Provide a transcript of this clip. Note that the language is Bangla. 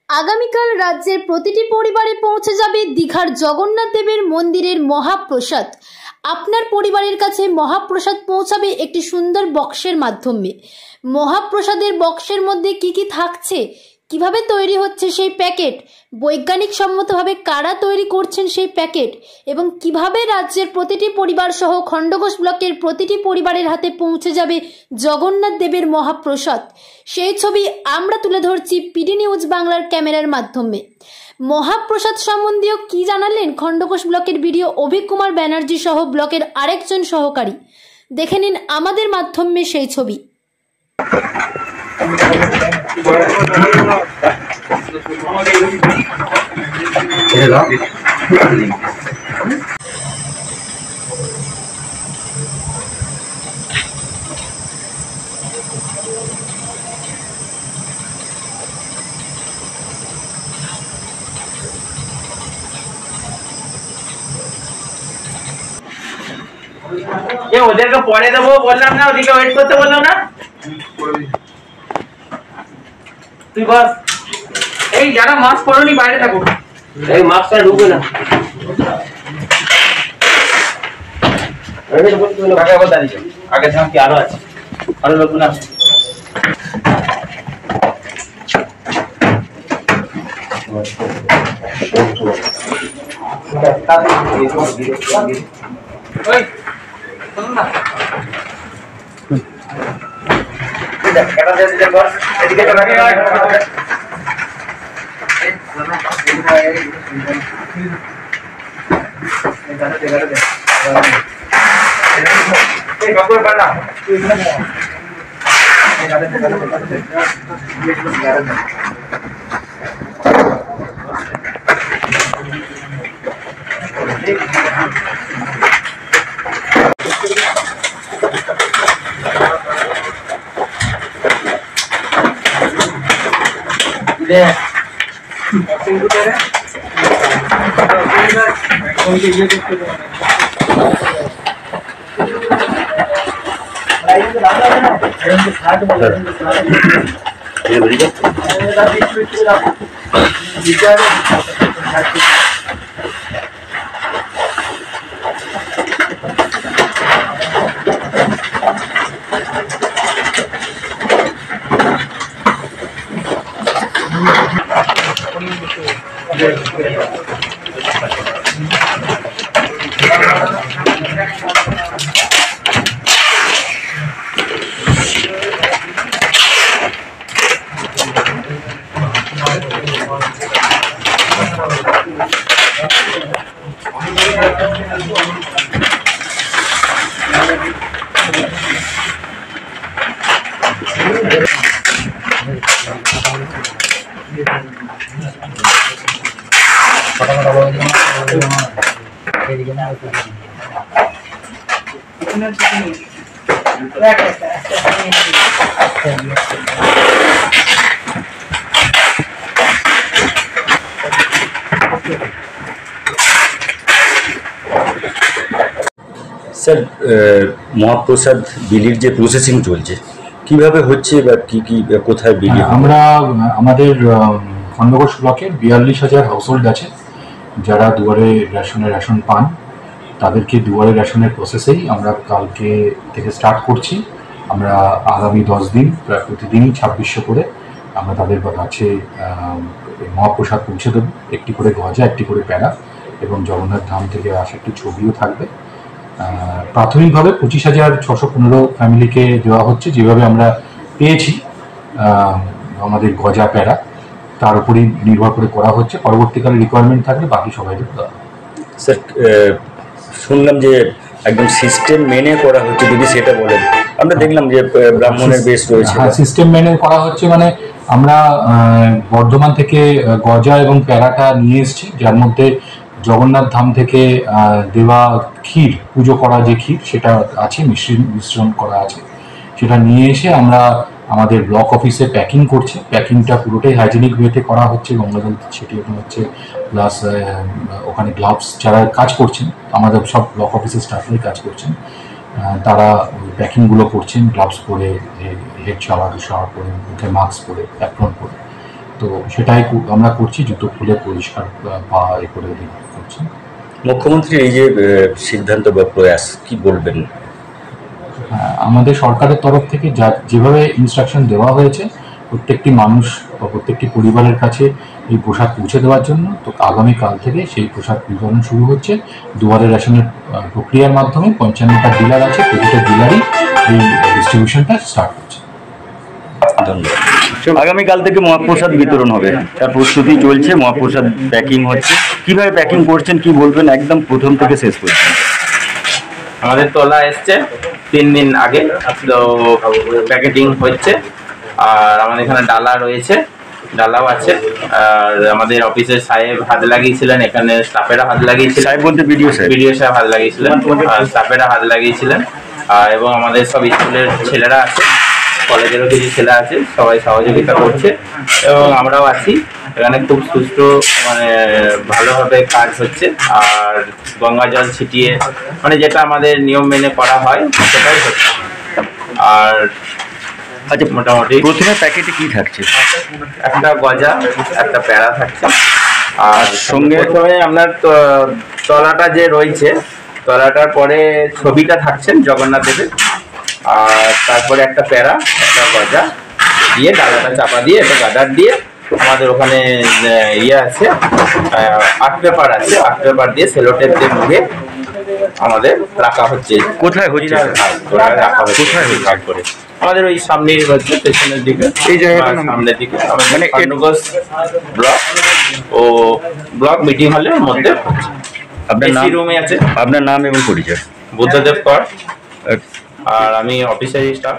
আগামীকাল রাজ্যের প্রতিটি পরিবারে পৌঁছে যাবে দীঘার জগন্নাথ দেবের মন্দিরের মহাপ্রসাদ। আপনার পরিবারের কাছে মহাপ্রসাদ পৌঁছাবে একটি সুন্দর বক্সের মাধ্যমে। মহাপ্রসাদের বক্সের মধ্যে কি কি থাকছে, কিভাবে তৈরি হচ্ছে সেই প্যাকেট, বৈজ্ঞানিক সম্মতভাবে কারা তৈরি করছেন সেই প্যাকেট, এবং কিভাবে রাজ্যের প্রতিটি পরিবার সহ খণ্ডঘোষ ব্লকের প্রতিটি পরিবারের হাতে পৌঁছে যাবে জগন্নাথ দেবের মহাপ্রসাদ, সেই ছবি আমরা তুলে ধরছি পিডি নিউজ বাংলার ক্যামেরার মাধ্যমে। মহাপ্রসাদ সম্বন্ধীয় কি জানালেন খণ্ডঘোষ ব্লকের বিডিও অভিক কুমার ব্যানার্জি সহ ব্লকের আরেকজন সহকারী, দেখে নিন আমাদের মাধ্যমে সেই ছবি। ওদেরকে পরে দেবো বললাম না, ওদিকে ওয়েট করতে বললাম না। তুই বস, এই যারা মাস্ক পরোনি বাইরে থাকো, এই মাস্কটা ঢুকবে না। আগে যেমন কি আরো আছে, আরো লোক না স্যার, মহাপ্রসাদ বিলির যে প্রসেসিং চলছে কিভাবে হচ্ছে বা কি কি কোথায় বিলি? আমরা আমাদের খণ্ডঘোষ ব্লকের 42,000 হাউসহোল্ড আছে যারা দুয়ারে রেশন পান, তাদেরকে দুয়ারে রেশনের প্রসেসেই আমরা কালকে থেকে স্টার্ট করছি। আমরা আগামী 10 দিন প্রায় প্রতিদিনই 2600 করে আমরা তাদের কাছে মহাপ্রসাদ পৌঁছে দেবো। একটি করে গজা, একটি করে প্যারা এবং জগন্নাথ ধাম থেকে আসা একটি ছবিও থাকবে। প্রাথমিকভাবে 25,615 ফ্যামিলিকে দেওয়া হচ্ছে, যেভাবে আমরা পেয়েছি আমাদের গজা প্যারা তার উপরই নির্ভর করে করা হচ্ছে। পরবর্তীকালে রিকোয়ারমেন্ট থাকলে বাকি সবাইকে দেওয়া। স্যার, শুনলাম যে একদম সিস্টেম মেনে করা হচ্ছে, যদি সেটা বলেন। আমরা দেখলাম যে ব্রাহ্মণের বেশ রয়েছে। হ্যাঁ, সিস্টেম মেনে করা হচ্ছে, মানে আমরা বর্ধমান থেকে গজা এবং প্যারাটা নিয়ে এসেছি, যার মধ্যে জগন্নাথ ধাম থেকে দেওয়া ক্ষীর, পুজো করা যে ক্ষীর সেটা আছে, মিশ্রণ করা আছে, সেটা নিয়ে এসে আমরা আমাদের ব্লক অফিসে প্যাকিং করছি। প্যাকিংটা পুরোটাই হাইজেনিক ওয়েতে করা হচ্ছে, গঙ্গাজল ছিটিয়ে হচ্ছে, প্লাস ওখানে গ্লাভস যারা কাজ করছেন, আমাদের সব ব্লক অফিসের স্টাফরাই কাজ করছেন, তারা প্যাকিংগুলো করছেন গ্লাভস পরে, হেড শাওয়ার পরে, মুখে মাস্ক পরে, অ্যাপ্রন পরে। তো সেটাই আমরা করছি, জুতো খুলে পরিষ্কার পা করে করছি। মুখ্যমন্ত্রী এই যে সিদ্ধান্ত বা প্রয়াস, কি বলবেন? আমাদের সরকারের তরফ থেকে যেভাবে ইনস্ট্রাকশন দেওয়া হয়েছে প্রত্যেকটি মানুষ বা প্রত্যেকটি পরিবারের কাছে এই পোশাক পৌঁছে দেওয়ার জন্য, তো আগামীকাল থেকে সেই পোশাক বিতরণ শুরু হচ্ছে দুয়ারে রেশনের প্রক্রিয়ার মাধ্যমে। 55টা ডিলার আছে, প্রতিটা ডিলারই এই ডিস্ট্রিবিউশনটা স্টার্ট হচ্ছে। ধন্যবাদ। আগামীকাল থেকে মহাপ্রসাদ বিতরণ হবে, তার প্রস্তুতি চলছে, মহাপ্রসাদ প্যাকিং হচ্ছে। কিভাবে প্যাকিং করছেন কি বলবেন, একদম প্রথম থেকে শেষ পর্যন্ত? আমাদের তোলা এসছে 3 দিন আগে, তো প্যাকেটিং হচ্ছে। আর আমাদের এখানে ডালা রয়েছে, ডালাও আছে। আর আমাদের অফিসের সাহেব হাত লাগিয়েছিলেন, এখানে স্টাফেরা হাত লাগিয়েছিলেন। সাহেব বলতে বিডিও সাহেব হাত লাগিয়েছিলেন, আর স্টাফেরা হাত লাগিয়েছিলেন। এবং আমাদের সব স্কুলের ছেলেরা আছে, কলেজেরও কিছু ছেলে আছে, সবাই সহযোগিতা করছে এবং আমরাও আছি এখানে। খুব সুষ্ঠু ভালোভাবে কাজ হচ্ছে। আর গঙ্গা জল ছিটিয়ে যেটা আমাদের নিয়ম মেনে করা হয় সেটাই হচ্ছে। আর আচ্ছা, মোটামুটি প্রথমে প্যাকেটে কি থাকছে? একটা গজা, একটা প্যারা থাকছে। আর সঙ্গে প্রথমে আপনার তলাটা যে রয়েছে, তলাটার পরে ছবিটা থাকছেন জগন্নাথ দেবের। আর তারপরে একটা প্যারা, একটা গজা দিয়ে ডালাটা চাপা দিয়ে একটা গাদার দিয়ে আমাদের ওখানে আছে, আর্ট পেপার আছে, আর্ট পেপার দিয়ে সেলোটেপ দিয়ে মুড়ে আমাদের রাখা হচ্ছে। কোথায় হচ্ছে? রাখা হচ্ছে কোথায় করে আমাদের ওই সামনের হচ্ছে, পেছনের দিকে, এই জায়গাটার সামনের দিকে, খণ্ডঘোষ ব্লক মিটিং হলের মধ্যে হচ্ছে। আপনার নাম? রুমে আছে। আপনার নাম এবং পরিচয়? বুদ্ধদেব কর, আর আমি অফিসের স্টাফ।